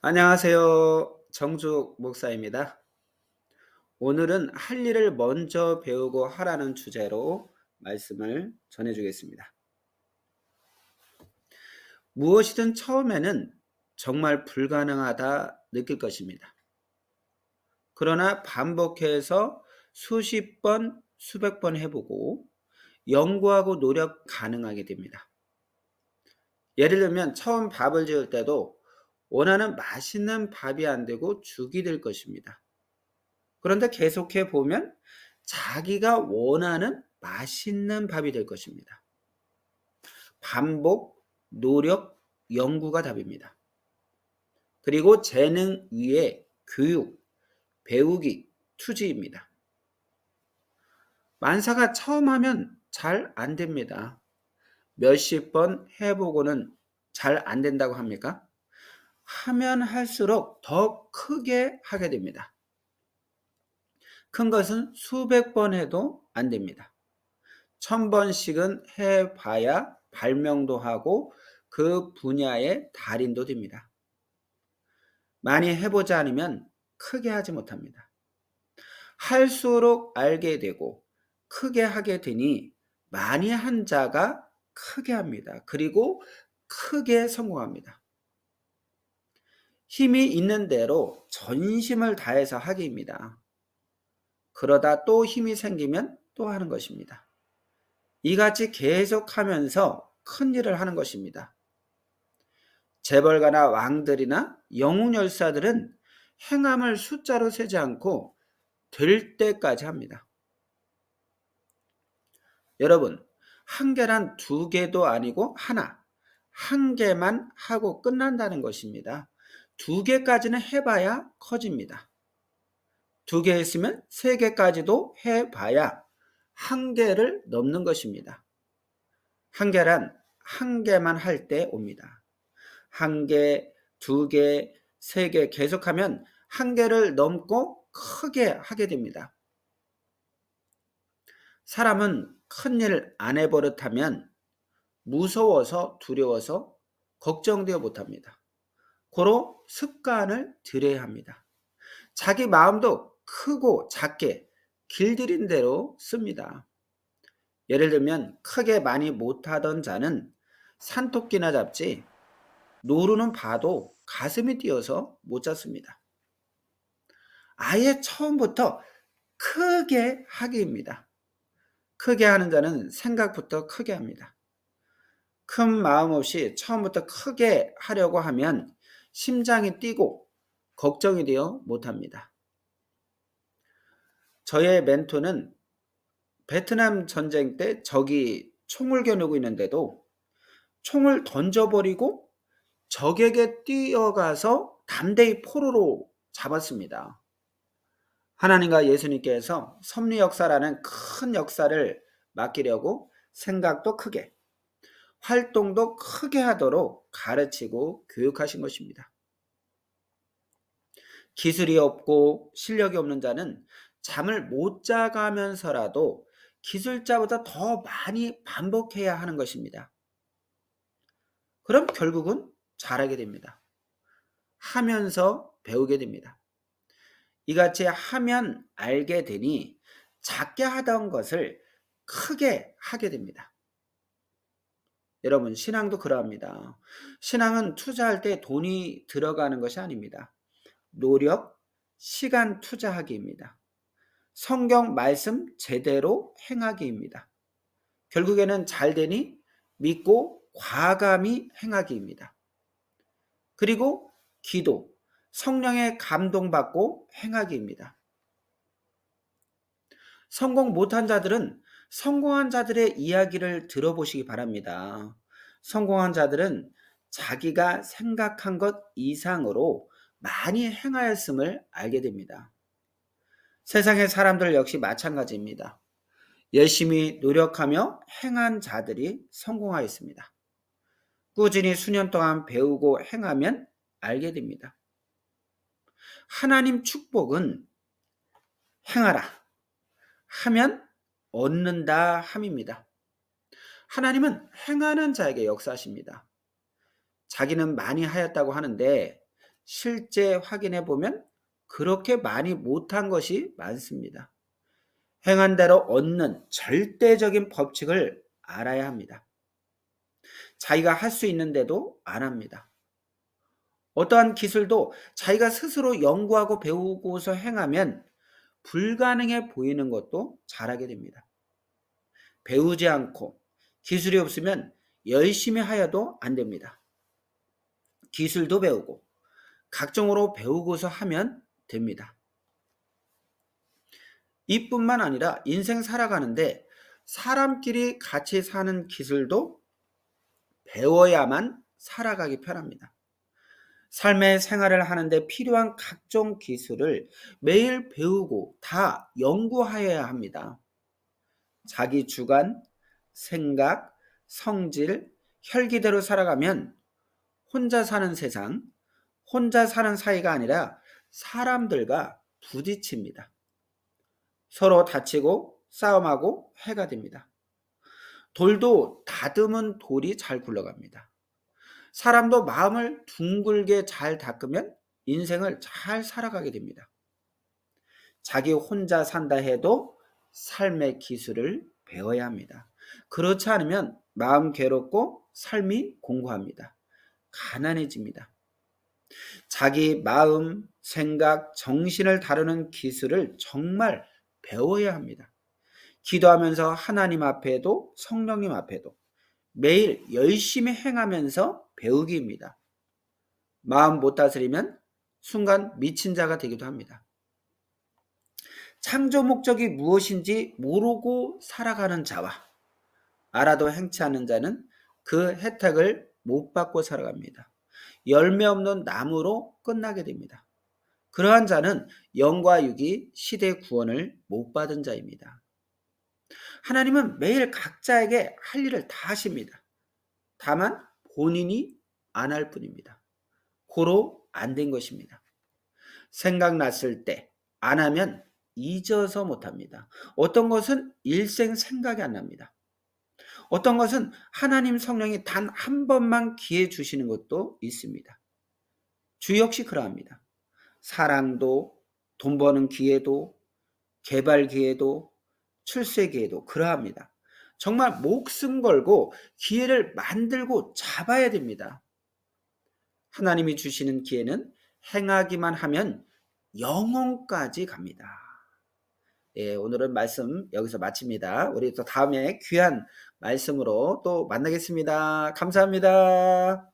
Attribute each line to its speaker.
Speaker 1: 안녕하세요. 정죽 목사입니다. 오늘은 할 일을 먼저 배우고 하라는 주제로 말씀을 전해주겠습니다. 무엇이든 처음에는 정말 불가능하다 느낄 것입니다. 그러나 반복해서 수십 번, 수백 번 해보고 연구하고 노력 가능하게 됩니다. 예를 들면 처음 밥을 지을 때도 원하는 맛있는 밥이 안 되고 죽이 될 것입니다. 그런데 계속해 보면 자기가 원하는 맛있는 밥이 될 것입니다. 반복, 노력, 연구가 답입니다. 그리고 재능 위에 교육, 배우기, 투지입니다. 만사가 처음 하면 잘 안 됩니다. 몇십 번 해보고는 잘 안 된다고 합니까? 하면 할수록 더 크게 하게 됩니다. 큰 것은 수백 번 해도 안 됩니다. 1000번씩은 해봐야 발명도 하고 그 분야의 달인도 됩니다. 많이 해보지 않으면 크게 하지 못합니다. 할수록 알게 되고 크게 하게 되니 많이 한 자가 크게 합니다. 그리고 크게 성공합니다. 힘이 있는 대로 전심을 다해서 하기입니다. 그러다 또 힘이 생기면 또 하는 것입니다. 이같이 계속하면서 큰 일을 하는 것입니다. 재벌가나 왕들이나 영웅열사들은 행함을 숫자로 세지 않고 될 때까지 합니다. 여러분, 한 계란 두 개도 아니고 하나, 한 개만 하고 끝난다는 것입니다. 두 개까지는 해봐야 커집니다. 두 개 했으면 세 개까지도 해봐야 한 개를 넘는 것입니다. 한 계란 한 개만 할 때 옵니다. 한 개, 두 개, 세 개 계속하면 한 개를 넘고 크게 하게 됩니다. 사람은 큰일 안 해버릇하면 무서워서 두려워서 걱정되어 못합니다. 고로 습관을 들여야 합니다. 자기 마음도 크고 작게 길들인 대로 씁니다. 예를 들면 크게 많이 못하던 자는 산토끼나 잡지 노루는 봐도 가슴이 뛰어서 못 잡습니다. 아예 처음부터 크게 하기입니다. 크게 하는 자는 생각부터 크게 합니다. 큰 마음 없이 처음부터 크게 하려고 하면 심장이 뛰고 걱정이 되어 못합니다. 저의 멘토는 베트남 전쟁 때 적이 총을 겨누고 있는데도 총을 던져버리고 적에게 뛰어가서 담대히 포로로 잡았습니다. 하나님과 예수님께서 섭리 역사라는 큰 역사를 맡기려고 생각도 크게, 활동도 크게 하도록 가르치고 교육하신 것입니다. 기술이 없고 실력이 없는 자는 잠을 못 자가면서라도 기술자보다 더 많이 반복해야 하는 것입니다. 그럼 결국은 잘하게 됩니다. 하면서 배우게 됩니다. 이같이 하면 알게 되니 작게 하던 것을 크게 하게 됩니다. 여러분, 신앙도 그러합니다. 신앙은 투자할 때 돈이 들어가는 것이 아닙니다. 노력, 시간 투자하기입니다. 성경 말씀 제대로 행하기입니다. 결국에는 잘 되니 믿고 과감히 행하기입니다. 그리고 기도, 성령의 감동받고 행하기입니다. 성공 못한 자들은 성공한 자들의 이야기를 들어보시기 바랍니다. 성공한 자들은 자기가 생각한 것 이상으로 많이 행하였음을 알게 됩니다. 세상의 사람들 역시 마찬가지입니다. 열심히 노력하며 행한 자들이 성공하였습니다. 꾸준히 수년 동안 배우고 행하면 알게 됩니다. 하나님 축복은 행하라 하면 얻는다 함입니다. 하나님은 행하는 자에게 역사하십니다. 자기는 많이 하였다고 하는데 실제 확인해 보면 그렇게 많이 못한 것이 많습니다. 행한 대로 얻는 절대적인 법칙을 알아야 합니다. 자기가 할 수 있는데도 안 합니다. 어떠한 기술도 자기가 스스로 연구하고 배우고서 행하면 불가능해 보이는 것도 잘하게 됩니다. 배우지 않고 기술이 없으면 열심히 하여도 안 됩니다. 기술도 배우고 각종으로 배우고서 하면 됩니다. 이뿐만 아니라 인생 살아가는데 사람끼리 같이 사는 기술도 배워야만 살아가기 편합니다. 삶의 생활을 하는데 필요한 각종 기술을 매일 배우고 다 연구하여야 합니다. 자기 주관, 생각, 성질, 혈기대로 살아가면 혼자 사는 세상, 혼자 사는 사이가 아니라 사람들과 부딪힙니다. 서로 다치고 싸움하고 해가 됩니다. 돌도 다듬은 돌이 잘 굴러갑니다. 사람도 마음을 둥글게 잘 닦으면 인생을 잘 살아가게 됩니다. 자기 혼자 산다 해도 삶의 기술을 배워야 합니다. 그렇지 않으면 마음 괴롭고 삶이 공고합니다. 가난해집니다. 자기 마음, 생각, 정신을 다루는 기술을 정말 배워야 합니다. 기도하면서 하나님 앞에도 성령님 앞에도 매일 열심히 행하면서 배우기입니다. 마음 못 다스리면 순간 미친 자가 되기도 합니다. 창조 목적이 무엇인지 모르고 살아가는 자와 알아도 행치 않는 자는 그 혜택을 못 받고 살아갑니다. 열매 없는 나무로 끝나게 됩니다. 그러한 자는 영과 육이 시대 구원을 못 받은 자입니다. 하나님은 매일 각자에게 할 일을 다 하십니다. 다만 본인이 안 할 뿐입니다. 고로 안 된 것입니다. 생각났을 때 안 하면 잊어서 못합니다. 어떤 것은 일생 생각이 안 납니다. 어떤 것은 하나님 성령이 단 한 번만 기회 주시는 것도 있습니다. 주 역시 그러합니다. 사랑도 돈 버는 기회도 개발 기회도 출세 기회도 그러합니다. 정말 목숨 걸고 기회를 만들고 잡아야 됩니다. 하나님이 주시는 기회는 행하기만 하면 영혼까지 갑니다. 예, 오늘은 말씀 여기서 마칩니다. 우리 또 다음에 귀한 말씀으로 또 만나겠습니다. 감사합니다.